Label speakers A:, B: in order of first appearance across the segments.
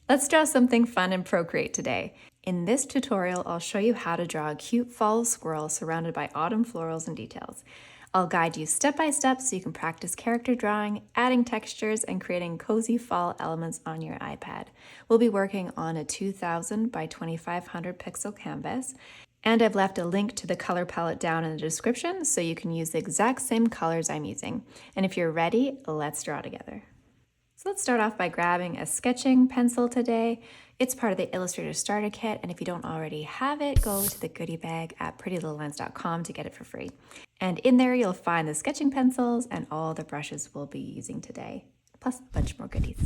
A: Let's draw something fun in Procreate today. In this tutorial, I'll show you how to draw a cute fall squirrel surrounded by autumn florals and details. I'll guide you step by step so you can practice character drawing, adding textures, and creating cozy fall elements on your iPad. We'll be working on a 2000 by 2500 pixel canvas, and I've left a link to the color palette down in the description so you can use the exact same colors I'm using. And if you're ready, let's draw together. So let's start off by grabbing a sketching pencil today. It's part of the Illustrator starter kit, and if you don't already have it, go to the goodie bag at prettylittlelines.com to get it for free. And in there you'll find the sketching pencils and all the brushes we'll be using today, plus a bunch more goodies.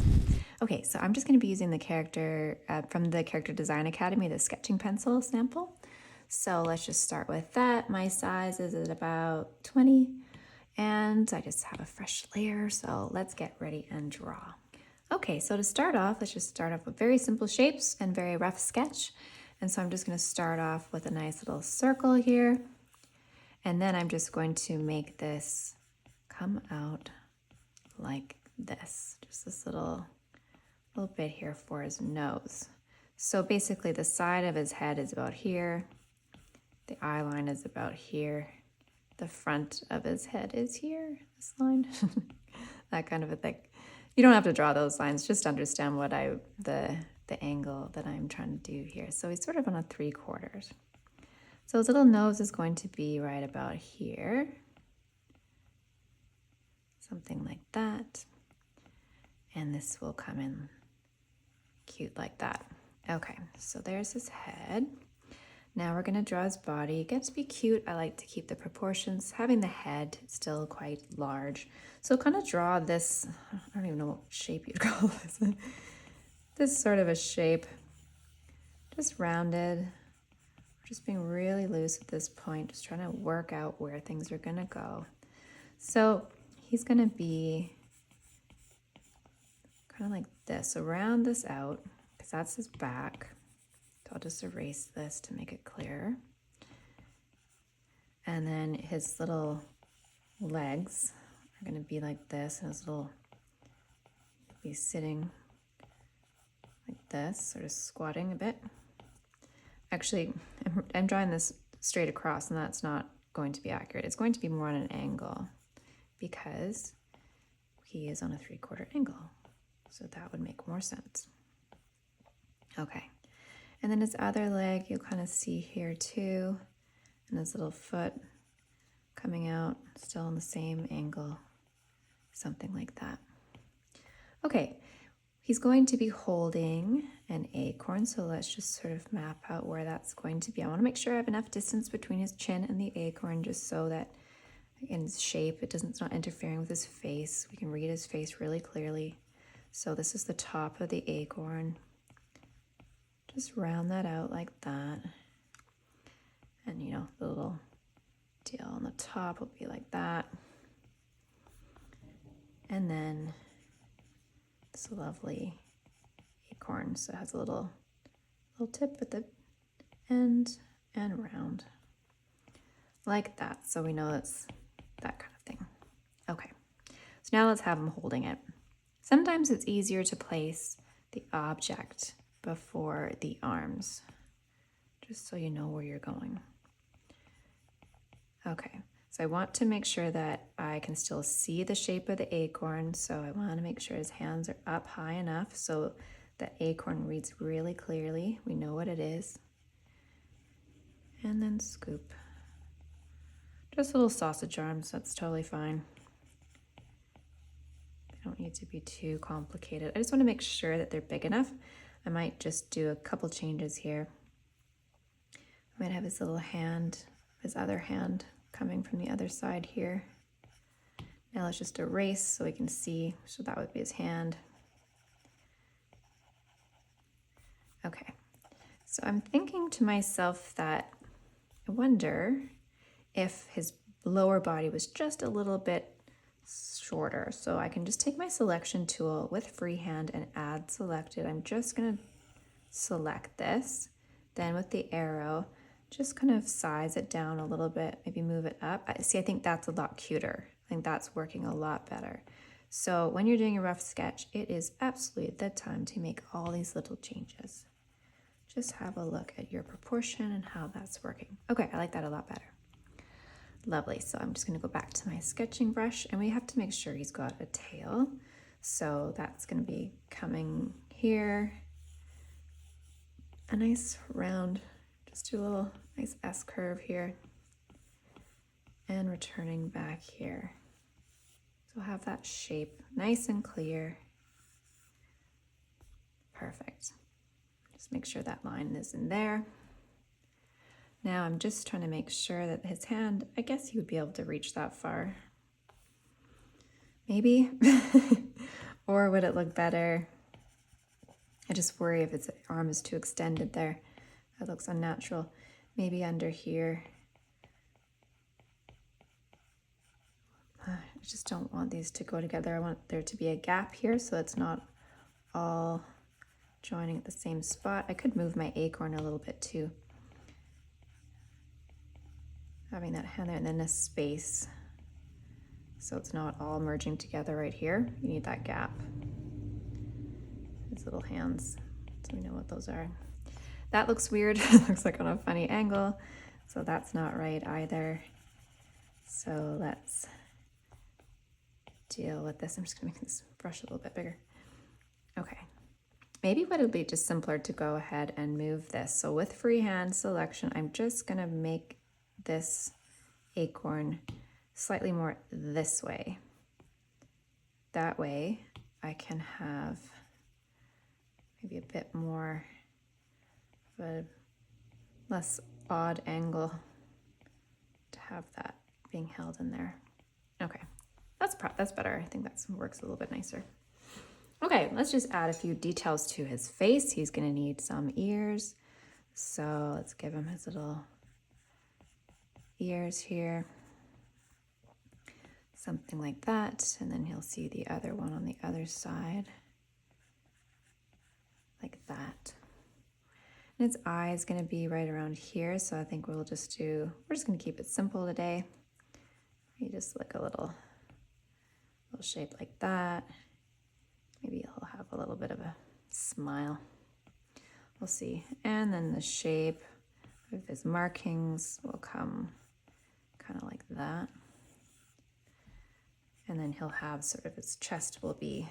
A: Okay, so I'm just going to be using the character from the Character Design Academy, the sketching pencil sample. So let's just start with that. My size is at about 20. And I just have a fresh layer, so let's get ready and draw. Okay, so to start off, let's just start off with very simple shapes and very rough sketch. And so I'm just going to start off with a nice little circle here. And then I'm just going to make this come out like this. Just this little bit here for his nose. So basically the side of his head is about here. The eye line is about here. The front of his head is here, this line, that kind of a thing. You don't have to draw those lines, just understand what the angle that I'm trying to do here. So he's sort of on a 3/4. So his little nose is going to be right about here. Something like that. And this will come in cute like that. Okay, so there's his head. Now we're going to draw his body. It gets to be cute. I like to keep the proportions, having the head still quite large. So kind of draw this, I don't even know what shape you'd call this. This sort of a shape, just rounded, just being really loose at this point, just trying to work out where things are going to go. So he's going to be kind of like this. So round this out, because that's his back. I'll just erase this to make it clearer. And then his little legs are going to be like this, and his little be sitting like this, sort of squatting a bit. Actually, I'm drawing this straight across, and that's not going to be accurate. It's going to be more on an angle because he is on a 3/4 angle. So that would make more sense. Okay. And then his other leg, you'll kind of see here too, and his little foot coming out, still on the same angle, something like that. Okay, he's going to be holding an acorn, so let's just sort of map out where that's going to be. I want to make sure I have enough distance between his chin and the acorn, just so that in his shape, it's not interfering with his face. We can read his face really clearly. So this is the top of the acorn. Just round that out like that. And you know, the little deal on the top will be like that. And then this lovely acorn. So it has a little tip at the end and round. Like that. So we know it's that kind of thing. Okay. So now let's have him holding it. Sometimes it's easier to place the object before the arms, just so you know where you're going. Okay, so I want to make sure that I can still see the shape of the acorn, so I want to make sure his hands are up high enough so the acorn reads really clearly. We know what it is. And then scoop. Just little sausage arms, that's totally fine. They don't need to be too complicated. I just want to make sure that they're big enough. I might just do a couple changes here. I might have his little hand, his other hand coming from the other side here. Now let's just erase so we can see. So that would be his hand. Okay, so I'm thinking to myself that I wonder if his lower body was just a little bit shorter. So I can just take my selection tool with freehand and add selected. I'm just going to select this. Then with the arrow, just kind of size it down a little bit, maybe move it up. I think that's a lot cuter. I think that's working a lot better. So when you're doing a rough sketch, it is absolutely the time to make all these little changes. Just have a look at your proportion and how that's working. Okay, I like that a lot better. Lovely, so I'm just gonna go back to my sketching brush, and we have to make sure he's got a tail. So that's gonna be coming here. A nice round, just do a little nice S curve here. And returning back here. So have that shape nice and clear. Perfect. Just make sure that line is in there. Now I'm just trying to make sure that his hand, I guess he would be able to reach that far. Maybe. Or would it look better? I just worry if his arm is too extended there. That looks unnatural. Maybe under here. I just don't want these to go together. I want there to be a gap here so it's not all joining at the same spot. I could move my acorn a little bit too. Having that hand there and then a space so it's not all merging together right here. You need that gap. His little hands, so we know what those are. That looks weird. It looks like on a funny angle, so that's not right either. So let's deal with this. I'm just gonna make this brush a little bit bigger. Okay, maybe what it'll be just simpler to go ahead and move this. So with freehand selection, I'm just gonna make this acorn slightly more this way. That way I can have maybe a bit more of a less odd angle to have that being held in there. Okay. That's better. I think that works a little bit nicer. Okay, let's just add a few details to his face. He's gonna need some ears. So let's give him his little ears here. Something like that. And then he'll see the other one on the other side. Like that. And its eye is gonna be right around here. So I think we're just gonna keep it simple today. You just like a little shape like that. Maybe he'll have a little bit of a smile. We'll see. And then the shape of his markings will come kind of like that. And then he'll have sort of his chest will be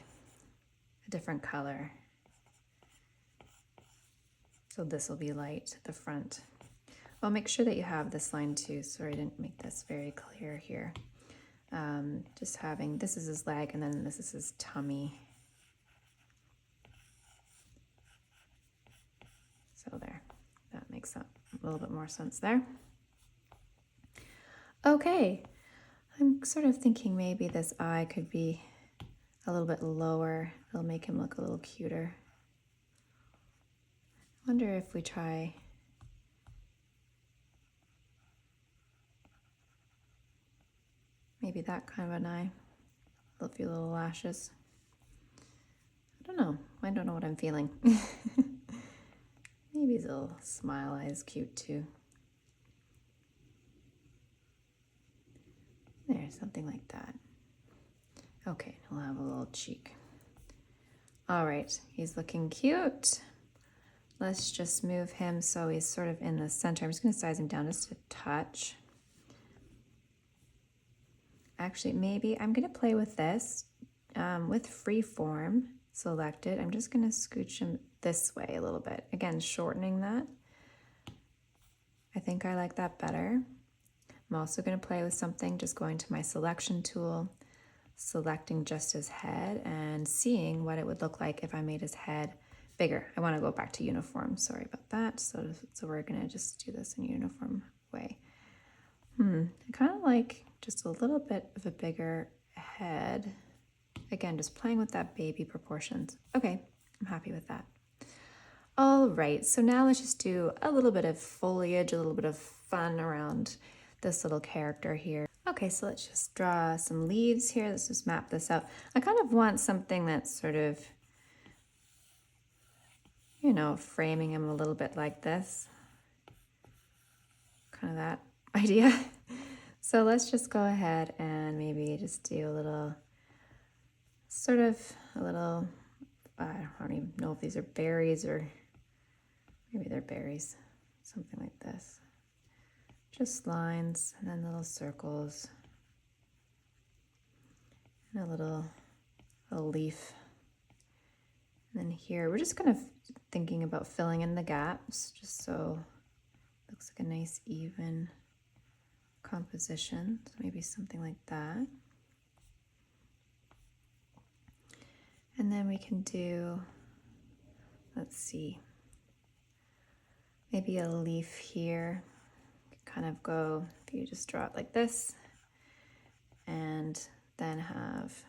A: a different color. So this will be light at the front. Well, make sure that you have this line too. Sorry, I didn't make this very clear here. Just having, this is his leg and then this is his tummy. So there, that makes a little bit more sense there. Okay, I'm sort of thinking maybe this eye could be a little bit lower. It'll make him look a little cuter. I wonder if we try maybe that kind of an eye, a few little lashes. I don't know what I'm feeling. Maybe his little smile eye is cute too. There, something like that. Okay, he'll have a little cheek. All right, he's looking cute. Let's just move him so he's sort of in the center. I'm just gonna size him down just a touch. Actually, maybe I'm gonna play with this. With freeform selected, I'm just gonna scooch him this way a little bit. Again, shortening that. I think I like that better. I'm also gonna play with something, just going to my selection tool, selecting just his head and seeing what it would look like if I made his head bigger. I wanna go back to uniform, sorry about that. So we're gonna just do this in a uniform way. I kind of like just a little bit of a bigger head. Again, just playing with that baby proportions. Okay, I'm happy with that. All right, so now let's just do a little bit of foliage, a little bit of fun around this little character here. Okay, so let's just draw some leaves here. Let's just map this out. I kind of want something that's sort of, you know, framing him a little bit like this. Kind of that idea. So let's just go ahead and maybe just do a little sort of a little, I don't even know if these are berries or maybe they're berries, something like this. Just lines and then little circles and a little leaf. And then here, we're just kind of thinking about filling in the gaps just so it looks like a nice even composition. So maybe something like that. And then we can do, let's see, maybe a leaf here. Kind of go, if you just draw it like this, and then have,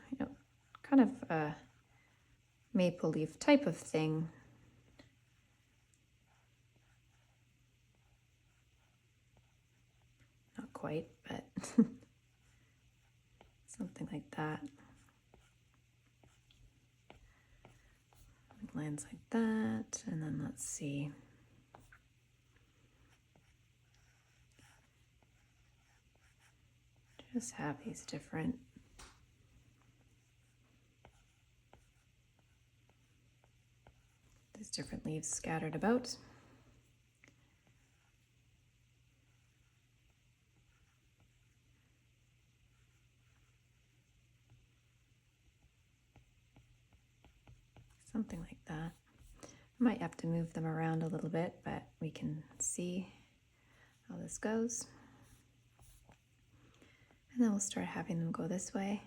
A: kind of a maple leaf type of thing. Not quite, but something like that. Lines like that, and then let's see. Just have these different leaves scattered about. Something like that. I might have to move them around a little bit, but we can see how this goes. And then we'll start having them go this way.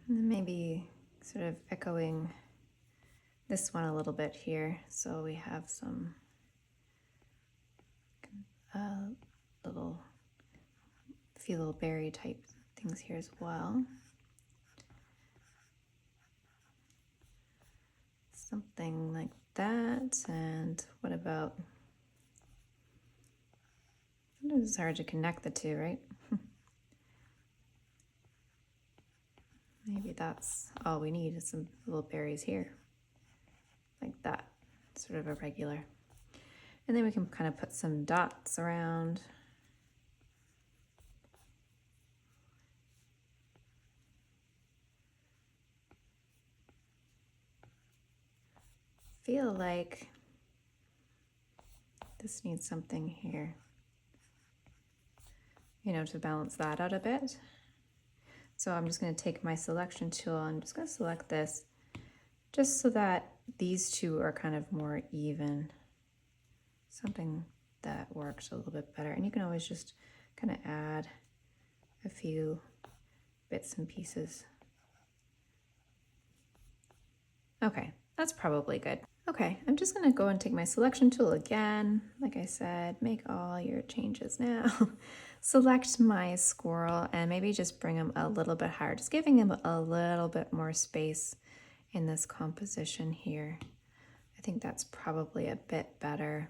A: And then maybe sort of echoing this one a little bit here. So we have some few little berry type things here as well. Something like that. And what about, sometimes it's hard to connect the two, right? Maybe that's all we need is some little berries here, like that, sort of irregular. And then we can kind of put some dots around. Feel like this needs something here, to balance that out a bit. So I'm just going to take my selection tool and I'm just going to select this just so that these two are kind of more even. Something that works a little bit better. And you can always just kind of add a few bits and pieces. Okay, that's probably good. Okay, I'm just going to go and take my selection tool again. Like I said, make all your changes now. Select my squirrel and maybe just bring him a little bit higher, just giving him a little bit more space in this composition here. I think that's probably a bit better.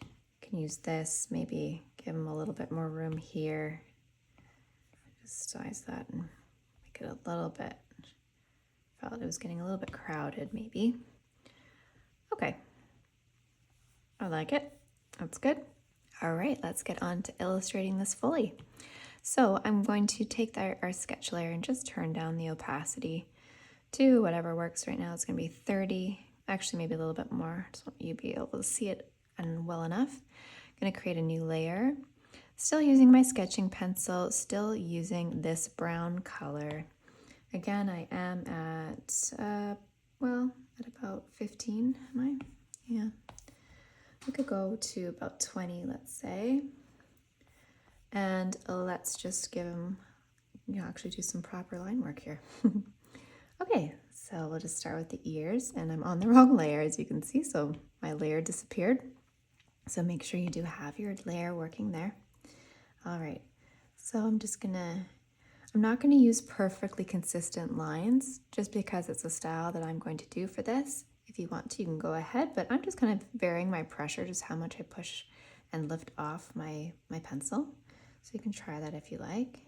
A: You can use this, maybe give him a little bit more room here. Just size that and make it a little bit, felt it was getting a little bit crowded maybe. Okay, I like it, that's good. All right, let's get on to illustrating this fully. So I'm going to take our sketch layer and just turn down the opacity to whatever works right now. It's gonna be 30, actually maybe a little bit more. Just want you to be able to see it and well enough. I'm gonna create a new layer. Still using my sketching pencil, still using this brown color. Again, I am at, at about 15, am I? Yeah. We could go to about 20, let's say. And let's just give them, actually do some proper line work here. Okay, so we'll just start with the ears, and I'm on the wrong layer, as you can see, so my layer disappeared. So make sure you do have your layer working there. All right, so I'm not gonna use perfectly consistent lines just because it's a style that I'm going to do for this. If you want to, you can go ahead, but I'm just kind of varying my pressure, just how much I push and lift off my pencil. So you can try that if you like.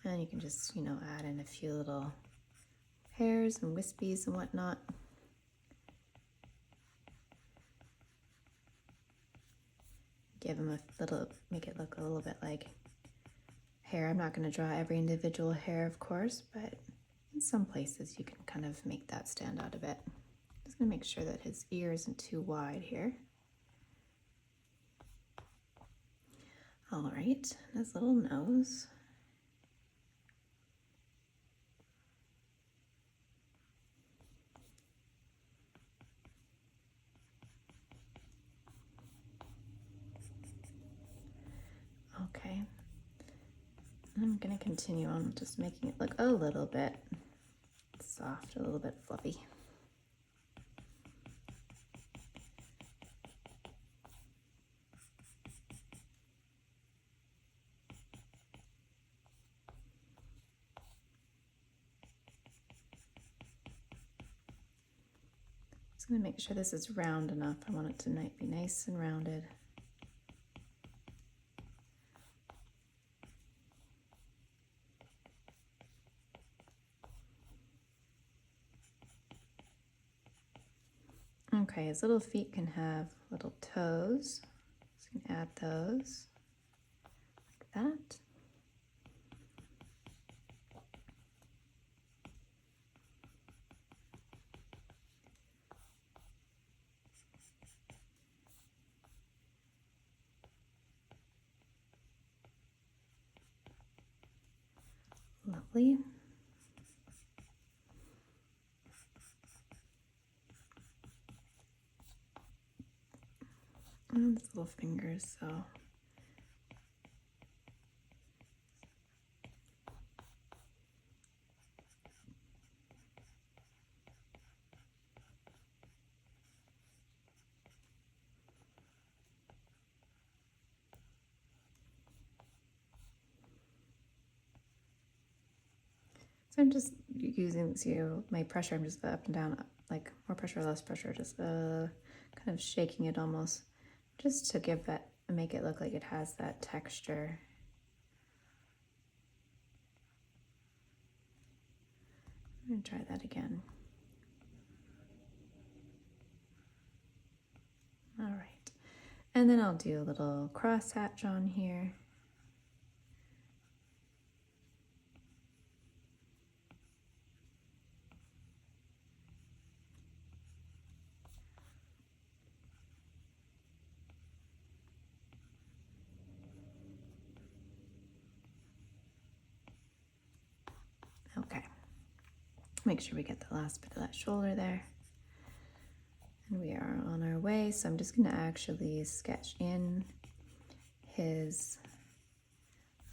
A: And you can just, you know, add in a few little hairs and wispies and whatnot. Give them a little, make it look a little bit like hair. I'm not going to draw every individual hair, of course, but in some places you can kind of make that stand out a bit. Just going to make sure that his ear isn't too wide here. All right, his little nose. Okay, I'm going to continue on just making it look a little bit soft, a little bit fluffy. Just going to make sure this is round enough. I want it to be nice and rounded. Okay, his little feet can have little toes. So you can add those like that. Lovely. And his little fingers, so. So I'm just using, my pressure, I'm just up and down, like more pressure, less pressure, just kind of shaking it almost, just to give that, make it look like it has that texture. I'm gonna try that again. All right, and then I'll do a little crosshatch on here. Okay, make sure we get the last bit of that shoulder there. And we are on our way, so I'm just going to actually sketch in his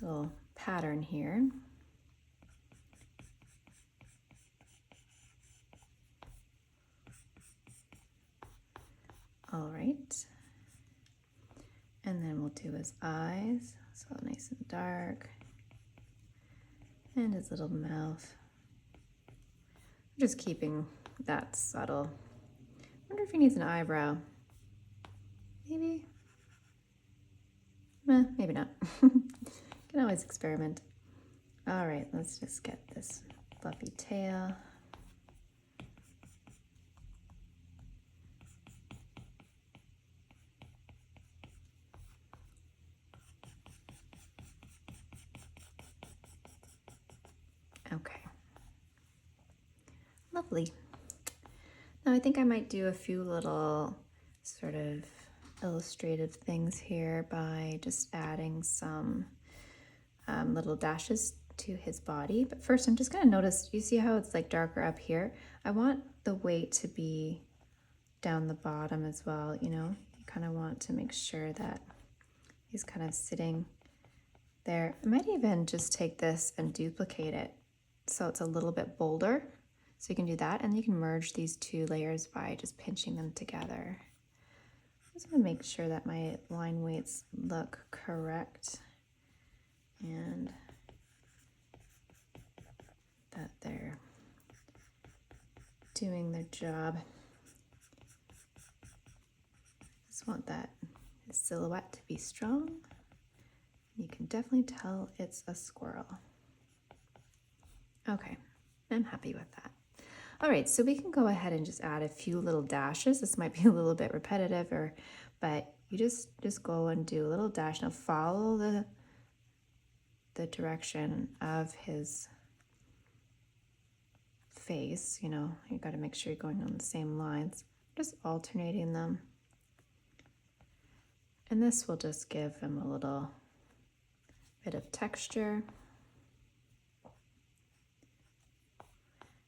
A: little pattern here. All right, and then we'll do his eyes, so nice and dark, and his little mouth. I'm just keeping that subtle. I wonder if he needs an eyebrow. Maybe? Maybe not. Can always experiment. All right, let's just get this fluffy tail. Okay. Lovely. Now I think I might do a few little sort of illustrative things here by just adding some little dashes to his body. But first I'm just going to notice, you see how it's like darker up here? I want the weight to be down the bottom as well, you know? You kind of want to make sure that he's kind of sitting there. I might even just take this and duplicate it so it's a little bit bolder. So you can do that, and you can merge these two layers by just pinching them together. I'm just going to make sure that my line weights look correct and that they're doing their job. silhouette to be strong. You can definitely tell it's a squirrel. Okay, I'm happy with that. All right, so we can go ahead and just add a few little dashes. This might be a little bit repetitive, but you just go and do a little dash. Now follow the direction of his face. You know, you got to make sure you're going on the same lines. Just alternating them. And this will just give him a little bit of texture.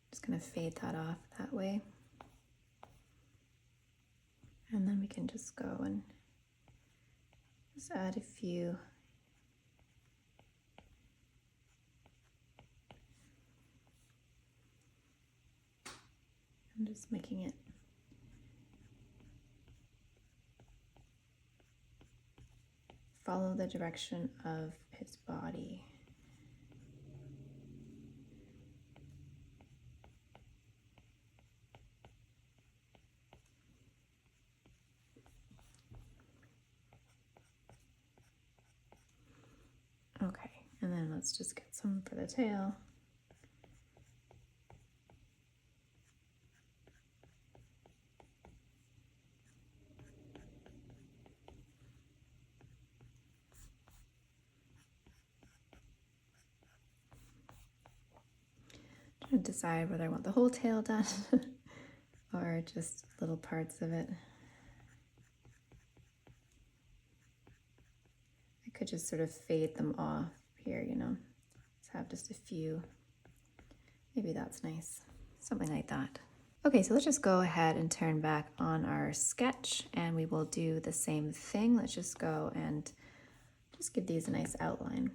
A: Just going to fade that off that way. And then we can just go and just add a few. I'm just making it follow the direction of his body. Okay, and then let's just get some for the tail. Trying to decide whether I want the whole tail done or just little parts of it. I could just sort of fade them off here, you know, just have just a few. Maybe that's nice, something like that. Okay, so let's just go ahead and turn back on our sketch and we will do the same thing. Let's just go and just give these a nice outline.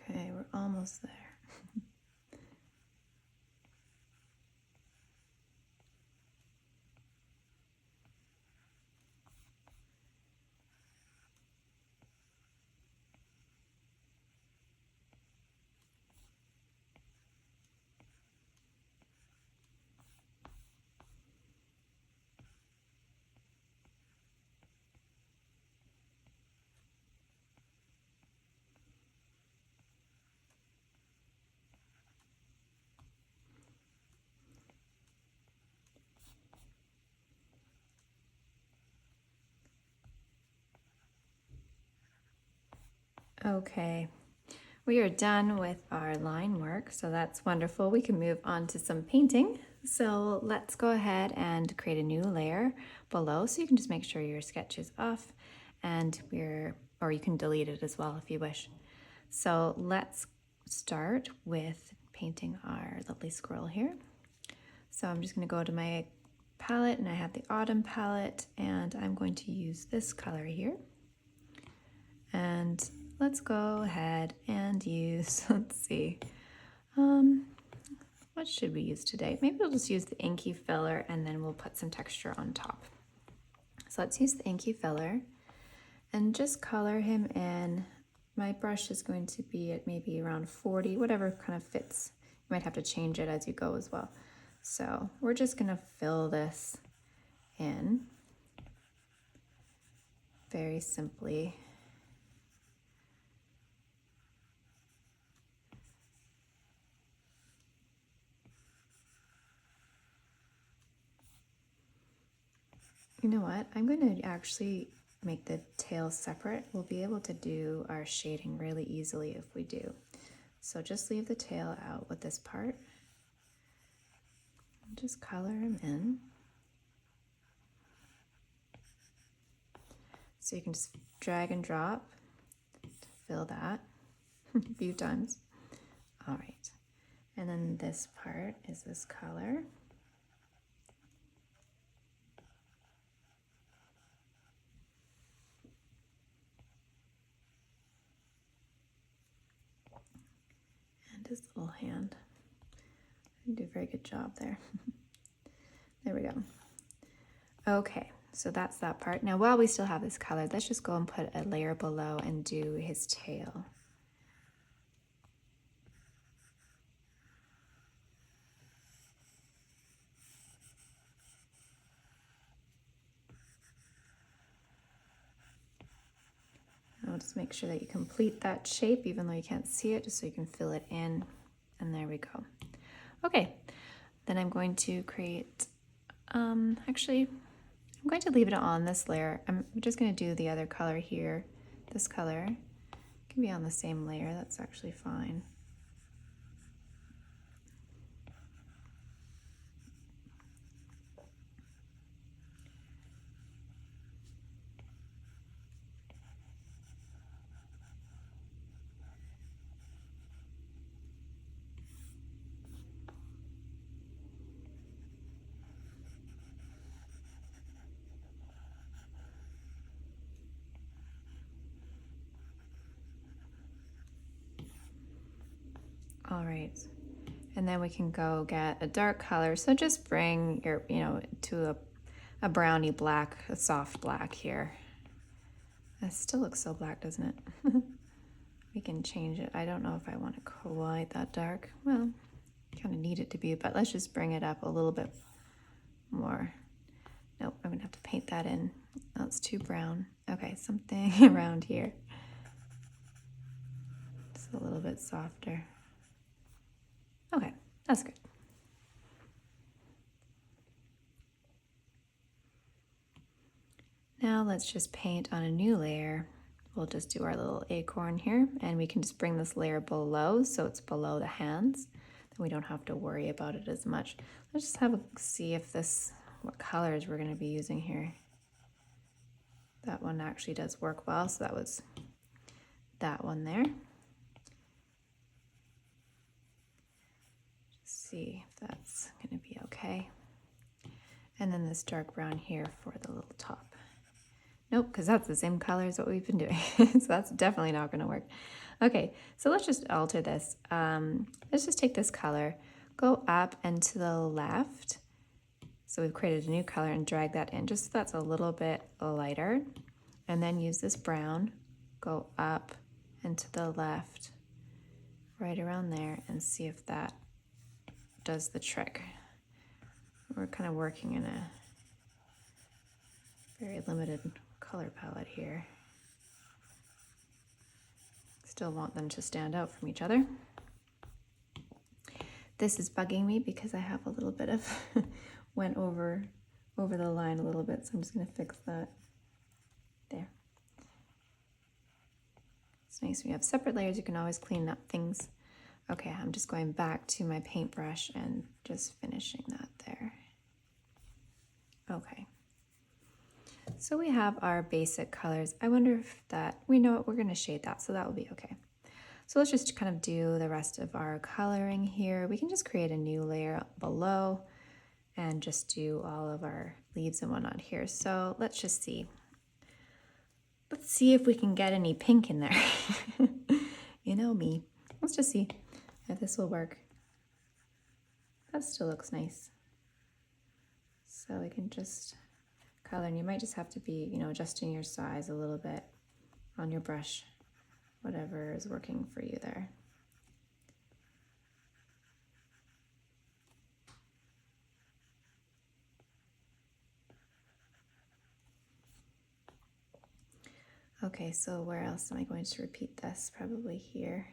A: Okay, we're almost there. Okay, we are done with our line work, so that's wonderful. We can move on to some painting. So let's go ahead and create a new layer below. So you can just make sure your sketch is off and or you can delete it as well if you wish. So let's start with painting our lovely squirrel here. So I'm just gonna go to my palette, and I have the autumn palette, and I'm going to use this color here. And let's go ahead and use, let's see, what should we use today? Maybe we'll just use the inky filler and then we'll put some texture on top. So let's use the inky filler and just color him in. My brush is going to be at maybe around 40, whatever kind of fits. You might have to change it as you go as well. So we're just gonna fill this in very simply. You know what? I'm going to actually make the tail separate. We'll be able to do our shading really easily if we do. So just leave the tail out with this part. Just color him in. So you can just drag and drop to fill that a few times. All right. And then this part is this color. His little hand. I did a very good job there. There we go. Okay, so that's that part. Now while we still have this color, let's just go and put a layer below and do his tail. I'll just make sure that you complete that shape even though you can't see it, just so you can fill it in. And there we go. Okay, then I'm going to create, actually, I'm going to leave it on this layer. I'm just going to do the other color here. This color can be on the same layer. That's actually fine. All right, and then we can go get a dark color. So just bring your, to a brownie black, a soft black here. It still looks so black, doesn't it? We can change it. I don't know if I want it quite that dark. Well, kind of need it to be, but let's just bring it up a little bit more. Nope, I'm gonna have to paint that in. That's too brown. Okay, something around here. Just a little bit softer. Okay, that's good. Now let's just paint on a new layer. We'll just do our little acorn here, and we can just bring this layer below so it's below the hands. Then we don't have to worry about it as much. Let's just have a see if this, what colors we're going to be using here. That one actually does work well, so that was that one there. See if that's going to be okay. And then this dark brown here for the little top. Nope, because that's the same color as what we've been doing. So that's definitely not going to work. Okay, so let's just alter this. Let's just take this color, go up and to the left. So we've created a new color and drag that in, just so that's a little bit lighter. And then use this brown, go up and to the left, right around there, and see if that does the trick. We're kind of working in a very limited color palette here. Still want them to stand out from each other. This is bugging me because I have a little bit of went over the line a little bit, so I'm just going to fix that. There. It's nice when you have separate layers, you can always clean up things. Okay, I'm just going back to my paintbrush and just finishing that there. Okay. So we have our basic colors. I wonder if that, we know what, we're going to shade that, so that will be okay. So let's just kind of do the rest of our coloring here. We can just create a new layer below and just do all of our leaves and whatnot here. So let's just see. Let's see if we can get any pink in there. You know me. Let's just see if this will work. That still looks nice. So we can just color, and you might just have to be, you know, adjusting your size a little bit on your brush, whatever is working for you there. Okay, so where else am I going to repeat this? Probably here.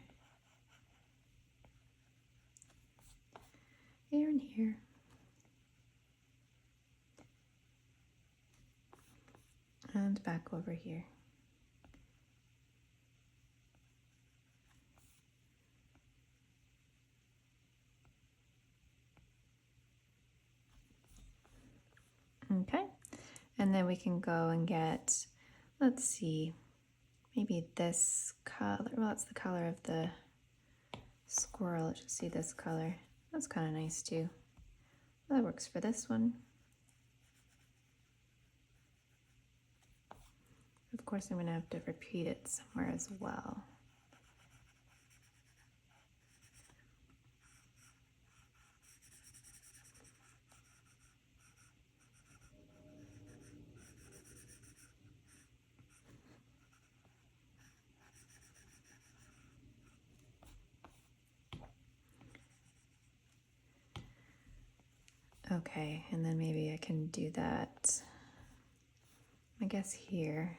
A: Here and here. And back over here. Okay, and then we can go and get, let's see, maybe this color. Well, it's the color of the squirrel. Let's just see this color. That's kind of nice too. Well, that works for this one. Of course, I'm going to have to repeat it somewhere as well. Okay, and then maybe I can do that, I guess here.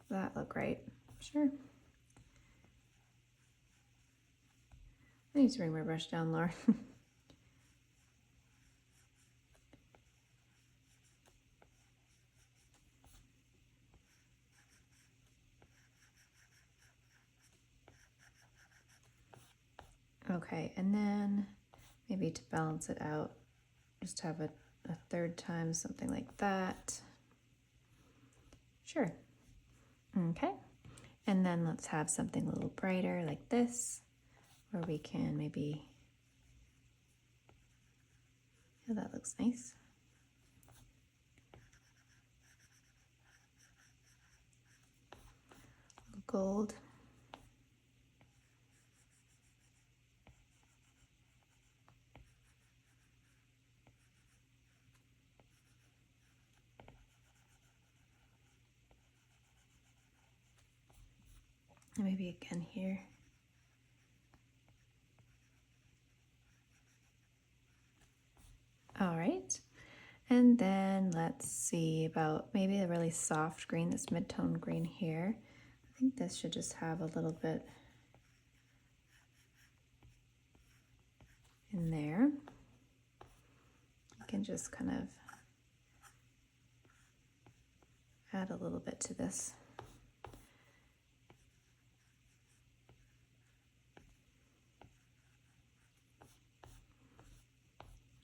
A: Does that look right? Sure. I need to bring my brush down lower. Okay, and then maybe to balance it out, just have a third time, something like that. Sure. Okay, and then let's have something a little brighter like this, where we can maybe, yeah, that looks nice. Gold. And maybe again here. All right, and then let's see about maybe a really soft green, this mid-tone green here. I think this should just have a little bit in there. You can just kind of add a little bit to this.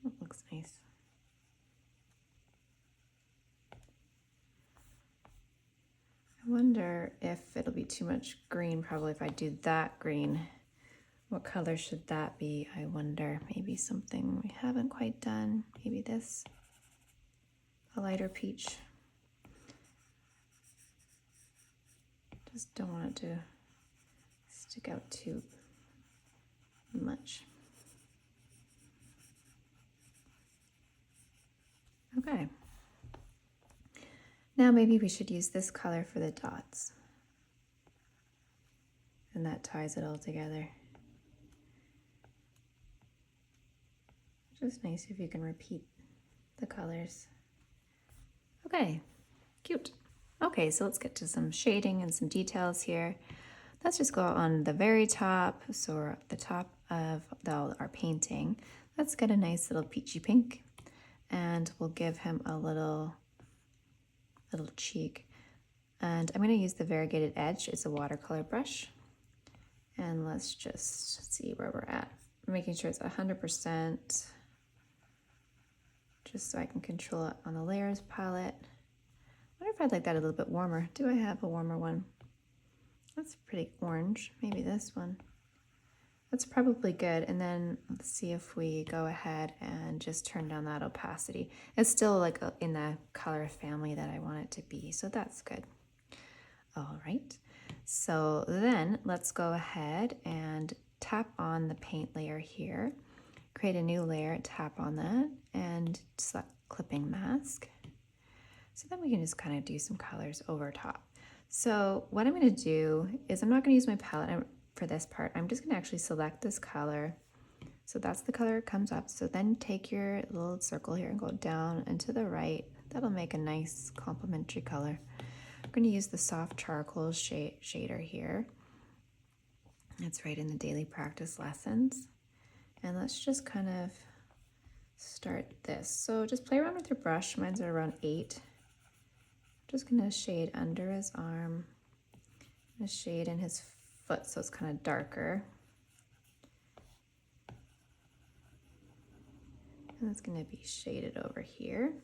A: That looks nice. I wonder if it'll be too much green, probably if I do that green. What color should that be? I wonder. Maybe something we haven't quite done. Maybe this, a lighter peach. Just don't want it to stick out too much. Okay. Now maybe we should use this color for the dots. And that ties it all together. Just nice if you can repeat the colors. Okay, cute. Okay, so let's get to some shading and some details here. Let's just go on the very top, so we're at the top of our painting. Let's get a nice little peachy pink, and we'll give him a little cheek. And I'm going to use the variegated edge. It's a watercolor brush. And let's just see where we're at. I'm making sure it's 100%, just so I can control it on the layers palette. I wonder if I'd like that a little bit warmer. Do I have a warmer one? That's pretty orange. Maybe this one. That's probably good. And then let's see if we go ahead and just turn down that opacity. It's still like in the color family that I want it to be, so that's good. All right, so then let's go ahead and tap on the paint layer here, create a new layer, tap on that, and select clipping mask. So then we can just kind of do some colors over top. So what I'm going to do is I'm not going to use my palette for this part. I'm just going to actually select this color. So that's the color it comes up. So then take your little circle here and go down and to the right. That'll make a nice complementary color. I'm going to use the soft charcoal shader here. It's right in the daily practice lessons. And let's just kind of start this. So just play around with your brush. Mine's at around 8. Just gonna shade under his arm, a shade in his foot so it's kind of darker. And it's gonna be shaded over here.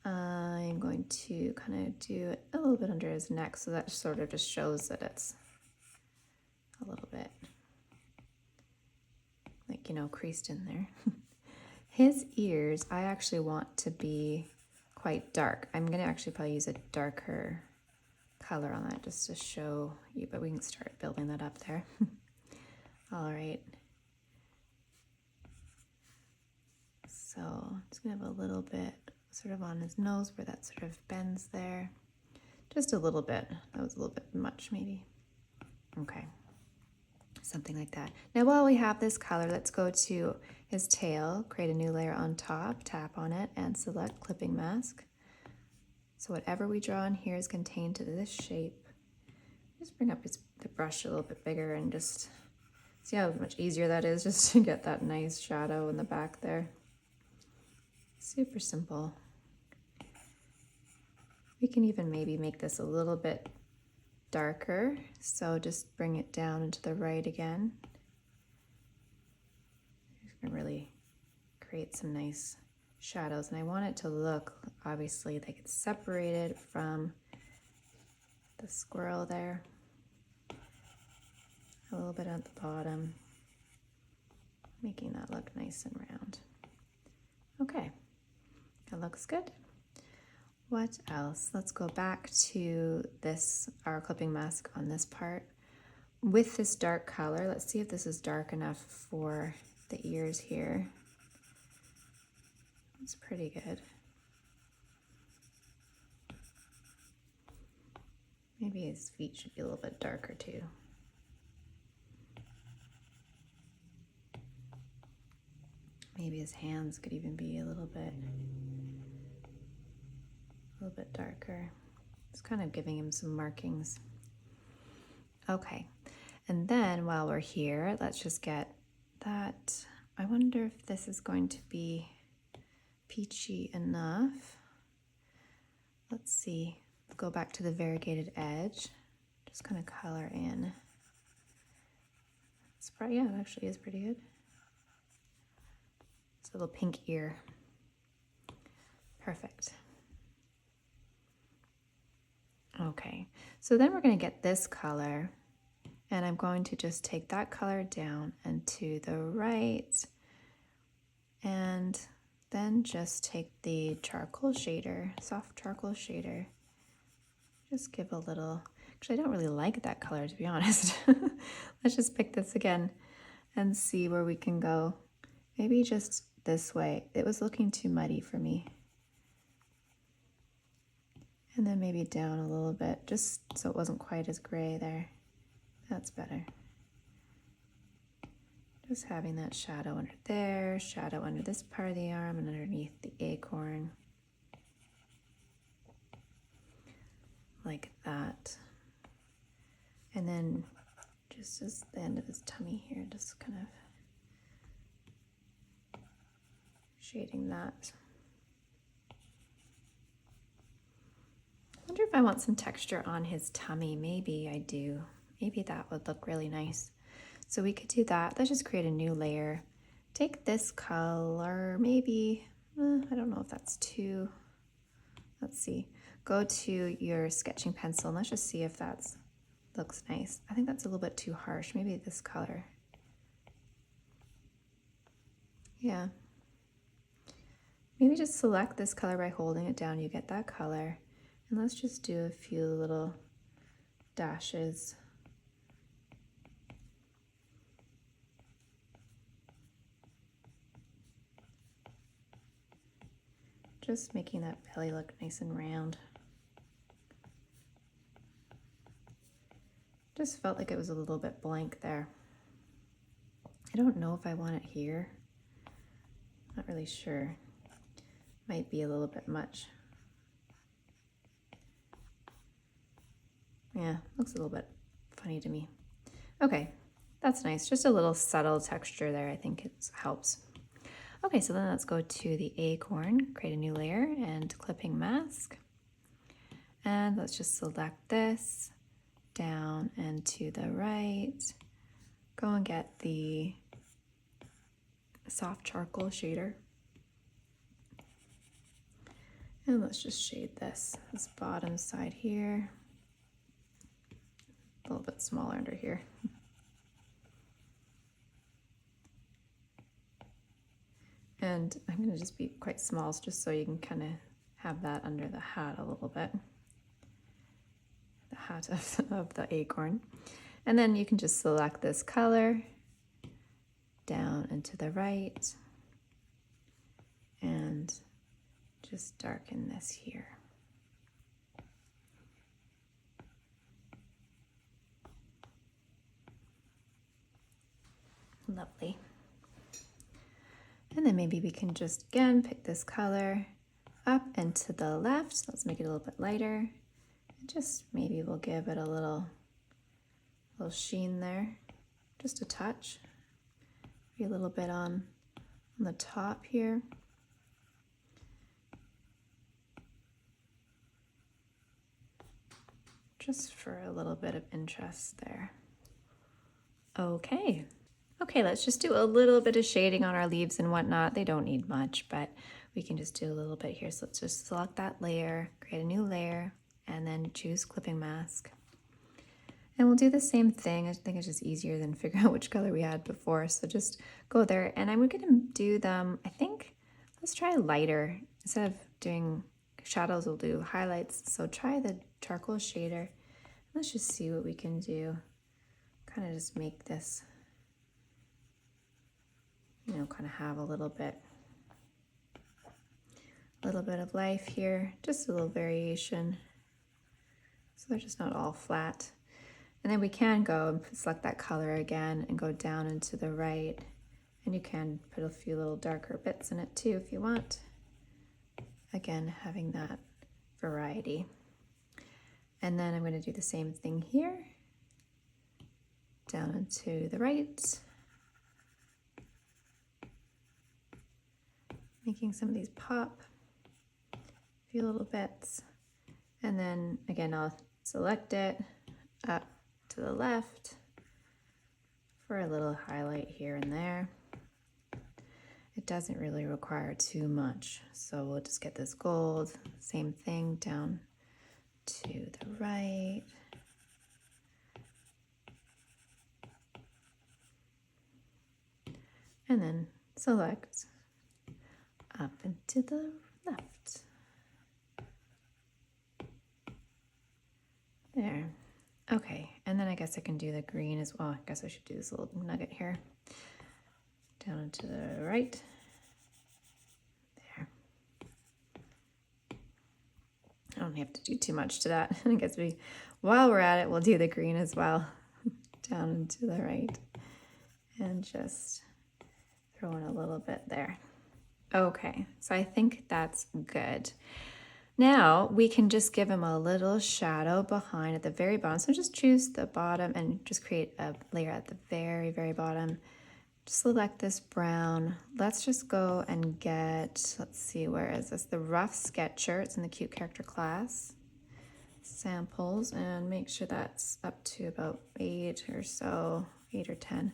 A: I'm going to kind of do it a little bit under his neck so that sort of just shows that it's a little bit like, you know, creased in there. His ears, I actually want to be quite dark. I'm gonna actually probably use a darker color on that just to show you, but we can start building that up there. All right. So I'm just gonna have a little bit sort of on his nose where that sort of bends there. Just a little bit. That was a little bit much maybe. Okay. Something like that. Now while we have this color, let's go to his tail, create a new layer on top, tap on it, and select clipping mask. So whatever we draw in here is contained to this shape. Just bring up the brush a little bit bigger and just see how much easier that is just to get that nice shadow in the back there. Super simple. We can even maybe make this a little bit darker, so just bring it down and to the right again. You can really create some nice shadows, and I want it to look obviously like it's separated from the squirrel there. A little bit at the bottom, making that look nice and round. Okay, that looks good. What else? Let's go back to this, our clipping mask on this part. With this dark color, let's see if this is dark enough for the ears here. It's pretty good. Maybe his feet should be a little bit darker too. Maybe his hands could even be a little bit darker. It's kind of giving him some markings. Okay, and then while we're here, let's just get that. I wonder if this is going to be peachy enough. Let's see. Let's go back to the variegated edge. Just kind of color in. It's probably, yeah, it actually is pretty good. It's a little pink ear. Perfect. Okay, so then we're going to get this color, and I'm going to just take that color down and to the right, and then just take the charcoal shader, soft charcoal shader, just give a little, actually I don't really like that color to be honest. Let's just pick this again and see where we can go. Maybe just this way. It was looking too muddy for me. And then maybe down a little bit, just so it wasn't quite as gray there. That's better. Just having that shadow under there, shadow under this part of the arm and underneath the acorn. Like that. And then just as the end of his tummy here, just kind of shading that. I wonder if I want some texture on his tummy. Maybe I do. Maybe that would look really nice. So we could do that. Let's just create a new layer. Take this color, maybe, I don't know if that's too, let's see. Go to your sketching pencil and let's just see if that looks nice. I think that's a little bit too harsh. Maybe this color. Yeah. Maybe just select this color by holding it down, you get that color. And let's just do a few little dashes. Just making that belly look nice and round. Just felt like it was a little bit blank there. I don't know if I want it here. Not really sure. Might be a little bit much. Yeah, looks a little bit funny to me. Okay, that's nice. Just a little subtle texture there. I think it helps. Okay, so then let's go to the acorn, create a new layer, and clipping mask. And let's just select this, down and to the right. Go and get the soft charcoal shader. And let's just shade this bottom side here. A little bit smaller under here. And I'm going to just be quite small just so you can kind of have that under the hat a little bit. The hat of the acorn. And then you can just select this color down and to the right and just darken this here. Lovely. And then maybe we can just again pick this color up and to the left. Let's make it a little bit lighter. And just maybe we'll give it a little sheen there, just a touch. Maybe a little bit on the top here. Just for a little bit of interest there. Okay. Okay, let's just do a little bit of shading on our leaves and whatnot. They don't need much, but we can just do a little bit here. So let's just select that layer, create a new layer, and then choose clipping mask. And we'll do the same thing. I think it's just easier than figuring out which color we had before. So just go there, and I'm gonna do them, I think, let's try lighter. Instead of doing shadows, we'll do highlights. So try the charcoal shader. Let's just see what we can do. Kind of just make this, you know, kind of have a little bit of life here, just a little variation. So they're just not all flat. And then we can go and select that color again and go down and to the right. And you can put a few little darker bits in it too if you want. Again, having that variety. And then I'm going to do the same thing here. Down and to the right. Making some of these pop. A few little bits. And then again, I'll select it up to the left for a little highlight here and there. It doesn't really require too much, so we'll just get this gold, same thing, down to the right. And then select up and to the left. There. Okay, and then I guess I can do the green as well. I guess I should do this little nugget here. Down and to the right. There. I don't have to do too much to that. I guess while we're at it, we'll do the green as well. Down and to the right. And just throw in a little bit there. Okay, so I think that's good. Now we can just give him a little shadow behind at the very bottom. So just choose the bottom and just create a layer at the very, very bottom. Just select this brown. Let's just go and get, let's see, where is this? The rough sketcher. It's in the cute character class. Samples, and make sure that's up to about 8 or so, 8 or 10.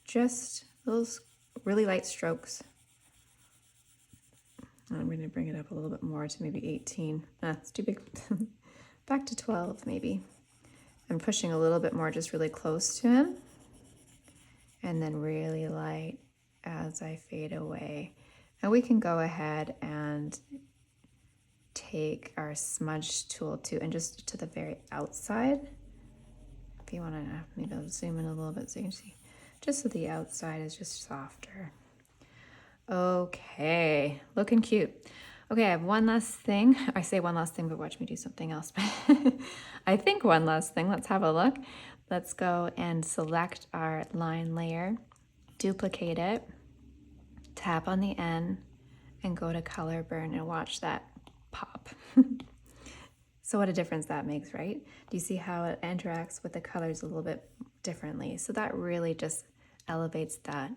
A: Just those really light strokes. I'm going to bring it up a little bit more to maybe 18. It's too big. Back to 12 maybe. I'm pushing a little bit more just really close to him. And then really light as I fade away. And we can go ahead and take our smudge tool too, and just to the very outside. If you want to, maybe I'll zoom in a little bit so you can see. Just so the outside is just softer. Okay, looking cute. Okay, I have one last thing. I say one last thing, but watch me do something else. I think one last thing. Let's have a look. Let's go and select our line layer, duplicate it, tap on the N, and go to color burn and watch that pop. So what a difference that makes, right? Do you see how it interacts with the colors a little bit differently? So that really just elevates that.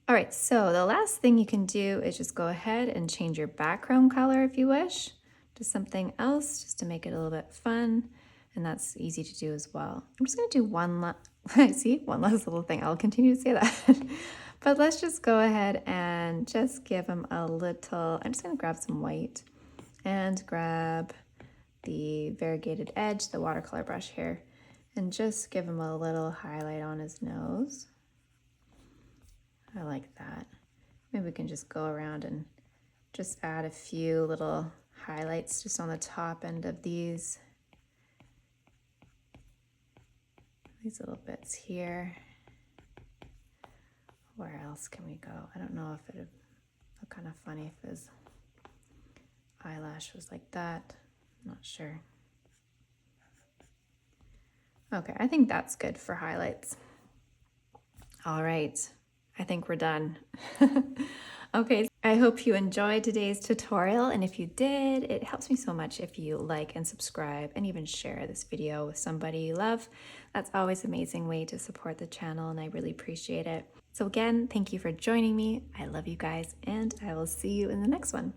A: All right, so the last thing you can do is just go ahead and change your background color if you wish to something else, just to make it a little bit fun. And that's easy to do as well. I'm just gonna do one last little thing. I'll continue to say that. But let's just go ahead and just give them a little, I'm just gonna grab some white and grab the variegated edge, the watercolor brush here, and just give him a little highlight on his nose. I like that. Maybe we can just go around and just add a few little highlights just on the top end of these little bits here. Where else can we go? I don't know if it would look kind of funny if his eyelash was like that. I'm not sure. Okay, I think that's good for highlights. All right, I think we're done. Okay, I hope you enjoyed today's tutorial, and if you did, it helps me so much if you like and subscribe and even share this video with somebody you love. That's always an amazing way to support the channel, and I really appreciate it. So again, thank you for joining me. I love you guys, and I will see you in the next one.